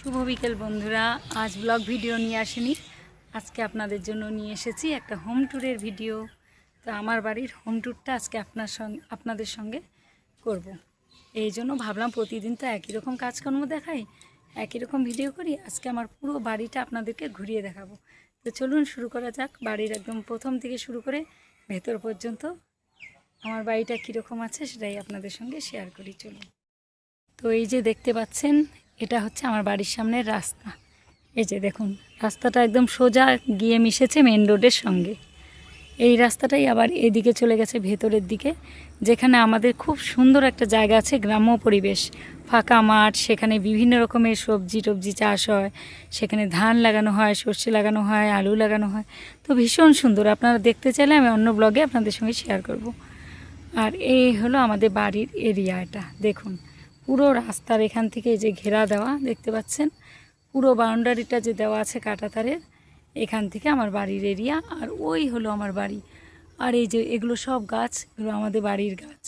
শুভ বিকেল বন্ধুরা। আজ ব্লগ ভিডিও নিয়ে আসিনি, আজকে আপনাদের জন্য নিয়ে এসেছি একটা হোম ট্যুরের ভিডিও। তো আমার বাড়ির হোম ট্যুরটা আজকে আপনাদের সঙ্গে করব। এই জন্য ভাবলাম প্রতিদিন তো একই রকম কাজকর্ম দেখাই, একই রকম ভিডিও করি, আজকে আমার পুরো বাড়িটা আপনাদেরকে ঘুরিয়ে দেখাবো। তো চলুন শুরু করা যাক। বাড়ির একদম প্রথম থেকে শুরু করে ভেতর পর্যন্ত আমার বাড়িটা কীরকম আছে সেটাই আপনাদের সঙ্গে শেয়ার করি। চলুন। তো এই যে দেখতে পাচ্ছেন, এটা হচ্ছে আমার বাড়ির সামনের রাস্তা। এই যে দেখুন, রাস্তাটা একদম সোজা গিয়ে মিশেছে মেন রোডের সঙ্গে। এই রাস্তাটাই আবার এদিকে চলে গেছে ভেতরের দিকে, যেখানে আমাদের খুব সুন্দর একটা জায়গা আছে, গ্রাম্য পরিবেশ, ফাঁকা মাঠ, সেখানে বিভিন্ন রকমের সবজি টবজি চাষ হয়, সেখানে ধান লাগানো হয়, সর্ষে লাগানো হয়, আলু লাগানো হয়। তো ভীষণ সুন্দর, আপনারা দেখতে চাইলে আমি অন্য ব্লগে আপনাদের সঙ্গে শেয়ার করব। আর এই হলো আমাদের বাড়ির এরিয়াটা। দেখুন, পুরো রাস্তার এখান থেকে যে ঘেরা দেওয়া দেখতে পাচ্ছেন, পুরো বাউন্ডারিটা যে দেওয়া আছে কাঁটা তারের, এখান থেকে আমার বাড়ির এরিয়া। আর ওই হলো আমার বাড়ি। আর এই যে এগুলো সব গাছ, এগুলো আমাদের বাড়ির গাছ।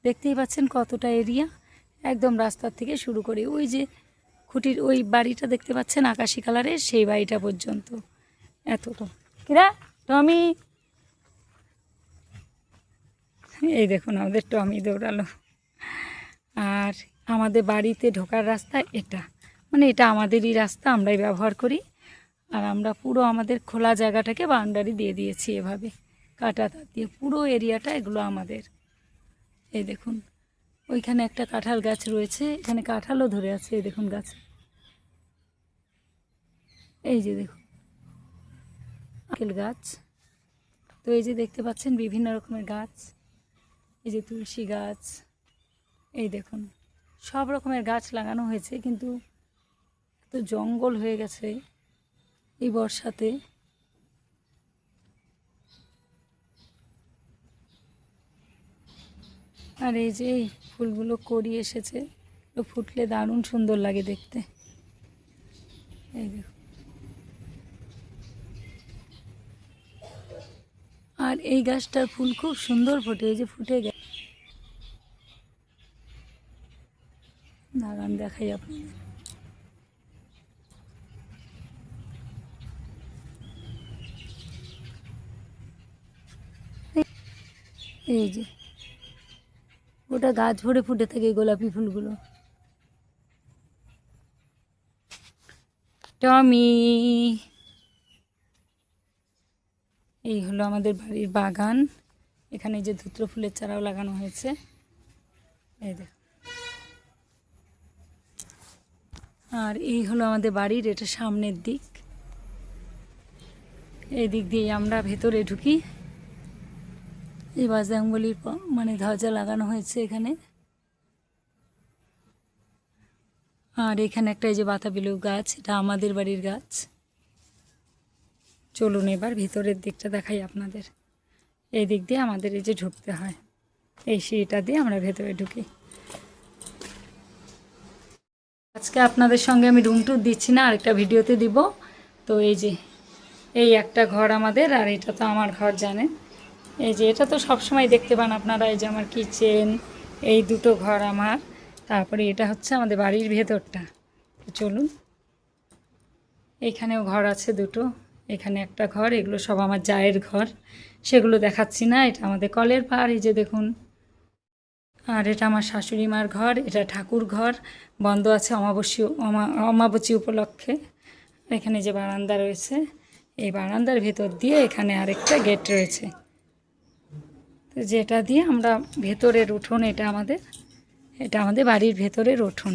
দেখতেই পাচ্ছেন কতটা এরিয়া, একদম রাস্তার থেকে শুরু করে ওই যে খুঁটির ওই বাড়িটা দেখতে পাচ্ছেন আকাশি কালারের, সেই বাড়িটা পর্যন্ত এতটা। কিরা টমি, এই দেখুন আমাদের টমি দৌড়ালো। আর আমাদের বাড়িতে ঢোকার রাস্তা এটা, মানে এটা আমাদেরই রাস্তা, আমরাই ব্যবহার করি। আর আমরা পুরো আমাদের খোলা জায়গাটাকে বাউন্ডারি দিয়ে দিয়েছি এভাবে কাঁটা তার দিয়ে, পুরো এরিয়াটা এগুলো আমাদের। এই দেখুন, ওইখানে একটা কাঁঠাল গাছ রয়েছে, এখানে কাঁঠালও ধরে আছে, এই দেখুন গাছ। এই যে দেখুন নারকেল গাছ। তো এই যে দেখতে পাচ্ছেন বিভিন্ন রকমের গাছ, এই যে তুলসী গাছ, এই দেখুন সব রকমের গাছ লাগানো হয়েছে, কিন্তু এত জঙ্গল হয়ে গেছে এই বর্ষাতে। আর এই যে ফুলগুলো করি এসেছে, ফুটলে দারুণ সুন্দর লাগে দেখতে। এই দেখুন, আর এই গাছটার ফুল খুব সুন্দর ফোটে, এই যে ফুটে গেছে, দাঁড়ান দেখাই আপনাদের। এই যে ওটা গাছ ভরে ফুটে থাকে গোলাপি ফুলগুলো। টমি, এই হলো আমাদের বাড়ির বাগান। এখানে যে ধুত্র ফুলের চারাও লাগানো হয়েছে, এই দেখ। আর এই হলো আমাদের বাড়ির এটা সামনের দিক, এই দিক দিয়ে আমরা ভেতরে ঢুকি। এই বাজরাঙ্গবলির মানে ধ্বজা লাগানো হয়েছে এখানে। আর এখানে একটা এই যে বাতাবি লেবু গাছ, এটা আমাদের বাড়ির গাছ। চলুন এবার ভিতরের দিকটা দেখাই আপনাদের। এই দিক দিয়ে আমাদের এই যে ঢুকতে হয়, এই সিঁড়িটা দিয়ে আমরা ভেতরে ঢুকি। আজকে আপনাদের সঙ্গে আমি রুম ট্যুর দিচ্ছি না, আরেকটা ভিডিওতে দিব। তো এই যে এই একটা ঘর আমাদের, আর এটা তো আমার ঘর জানেন। এই যে এটা তো সবসময় দেখতে পান আপনারা, এই যে আমার কিচেন, এই দুটো ঘর আমার। তারপরে এটা হচ্ছে আমাদের বাড়ির ভেতরটা। তো চলুন, এইখানেও ঘর আছে দুটো, এখানে একটা ঘর, এগুলো সব আমার জায়ের ঘর, সেগুলো দেখাচ্ছি না। এটা আমাদের কলের পাড়, এই যে দেখুন। আর এটা আমার শাশুড়ি মার ঘর, এটা ঠাকুর ঘর, বন্ধ আছে অমাবস্যা উপলক্ষে। এখানে যে বারান্দা রয়েছে, এই বারান্দার ভেতর দিয়ে এখানে আরেকটা গেট রয়েছে, তো যেটা দিয়ে আমরা ভেতরের উঠোন, এটা আমাদের বাড়ির ভেতরের উঠোন।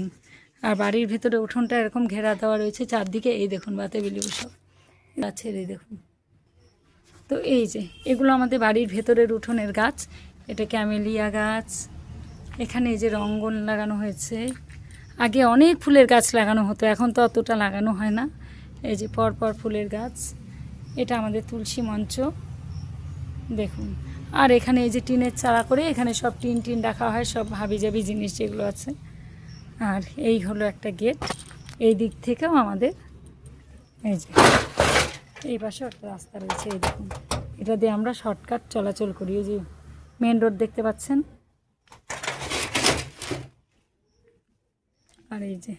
আর বাড়ির ভেতরে উঠোনটা এরকম ঘেরা দেওয়া রয়েছে চারদিকে। এই দেখুন বাতাবি লেবু সব গাছের, এই দেখুন। তো এই যে এগুলো আমাদের বাড়ির ভেতরের উঠোনের গাছ, এটা ক্যামেলিয়া গাছ। এখানে এই যে রঙ্গন লাগানো হয়েছে, আগে অনেক ফুলের গাছ লাগানো হতো, এখন তো অতটা লাগানো হয় না। এই যে পরপর ফুলের গাছ, এটা আমাদের তুলসী মঞ্চ দেখুন। আর এখানে এই যে টিনের চালা করে এখানে সব টিন রাখা হয়, সব হাবিজাবি জিনিস যেগুলো আছে। আর এই হলো একটা গেট, এই দিক থেকেও আমাদের এই যে এই পাশে একটা রাস্তা রয়েছে, এই দেখুন। এটা দিয়ে আমরা শর্টকাট চলাচল করি। এই যে মেন রোড দেখতে পাচ্ছেন, আর এই যে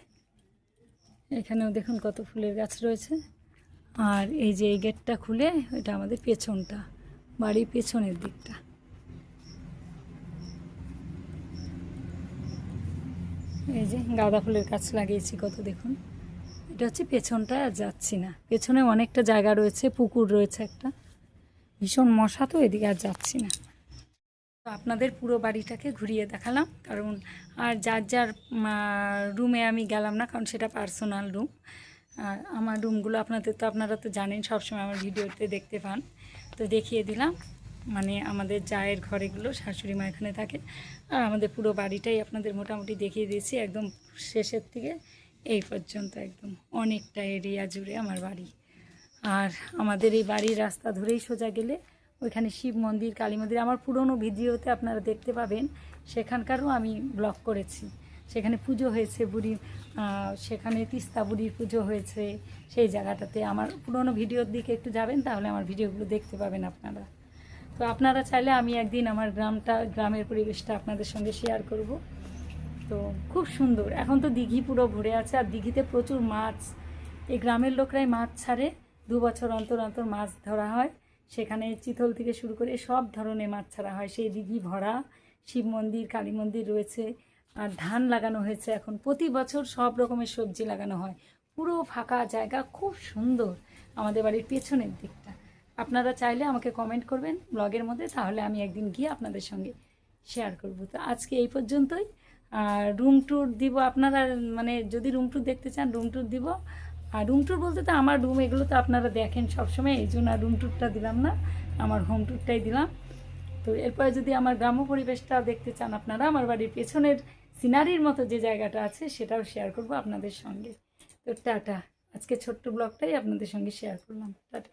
এখানেও দেখুন কত ফুলের গাছ রয়েছে। আর এই যে এই গেটটা খুলে, এটা আমাদের পেছনটা, বাড়ির পেছনের দিকটা। এই যে গাঁদা ফুলের গাছ লাগিয়েছি কত, দেখুন। এটা হচ্ছে পেছনটা, আর যাচ্ছি না। পেছনে অনেকটা জায়গা রয়েছে, পুকুর রয়েছে একটা, ভীষণ মশা, তো এদিকে আর যাচ্ছি না। তো আপনাদের পুরো বাড়িটাকে ঘুরিয়ে দেখালাম, কারণ আর যার যার রুমে আমি গেলাম না, কারণ সেটা পার্সোনাল রুম। আর আমার রুমগুলো আপনারা তো জানেন, সবসময় আমার ভিডিওতে দেখতে পান, তো দেখিয়ে দিলাম। মানে আমাদের জায়ের ঘরেগুলো, শাশুড়ি মা এখানে থাকে, আর আমাদের পুরো বাড়িটাই আপনাদের মোটামুটি দেখিয়ে দিয়েছি, একদম শেষের থেকে এই পর্যন্ত, একদম অনেকটা এরিয়া জুড়ে আমার বাড়ি। আর আমাদের এই বাড়ির রাস্তা ধরেই সোজা গেলে ওইখানে শিব মন্দির, কালী মন্দির, আমার পুরনো ভিডিওতে আপনারা দেখতে পাবেন, সেখানকারও আমি ব্লগ করেছি। সেখানে পুজো হয়েছে বুড়ি, সেখানে তিস্তা বুড়ির পুজো হয়েছে সেই জায়গাটাতে। আমার পুরনো ভিডিওর দিকে একটু যাবেন, তাহলে আমার ভিডিওগুলো দেখতে পাবেন আপনারা। তো আপনারা চাইলে আমি একদিন আমার গ্রামের পরিবেশটা আপনাদের সঙ্গে শেয়ার করব। তো খুব সুন্দর। এখন তো দিঘি পুরো ভরে আছে, আর দিঘিতে প্রচুর মাছ। এই গ্রামের লোকরাই মাছ ছাড়ে, 2 বছর অন্তর অন্তর মাছ ধরা হয়। সেখানে চিতল থেকে শুরু করে সব ধরনের মাছ ছাড়া হয়। সেই দিঘি ভরা, শিব মন্দির, কালী মন্দির রয়েছে, আর ধান লাগানো হয়েছে এখন। প্রতি বছর সব রকমের সবজি লাগানো হয়। পুরো ফাঁকা জায়গা, খুব সুন্দর আমাদের বাড়ির পেছনের দিকটা। আপনারা চাইলে আমাকে কমেন্ট করবেন ব্লগের মধ্যে, তাহলে আমি একদিন গিয়ে আপনাদের সঙ্গে শেয়ার করব। তো আজকে এই পর্যন্তই। আর রুম ট্যুর দিব, আপনারা মানে যদি রুম ট্যুর দেখতে চান রুম ট্যুর দিব। আর রুম ট্যুর বলতে তো আমার রুম, এগুলো তো আপনারা দেখেন সবসময়, এই জন্য আর রুম ট্যুরটা দিলাম না, আমার হোম ট্যুরটাই দিলাম। তো এরপরে যদি আমার গ্রাম্য পরিবেশটা দেখতে চান আপনারা, আমার বাড়ির পেছনের সিনারির মতো যে জায়গাটা আছে সেটাও শেয়ার করব আপনাদের সঙ্গে। তো টাটা, আজকে ছোট্ট ব্লগটাই আপনাদের সঙ্গে শেয়ার করলাম। টাটা।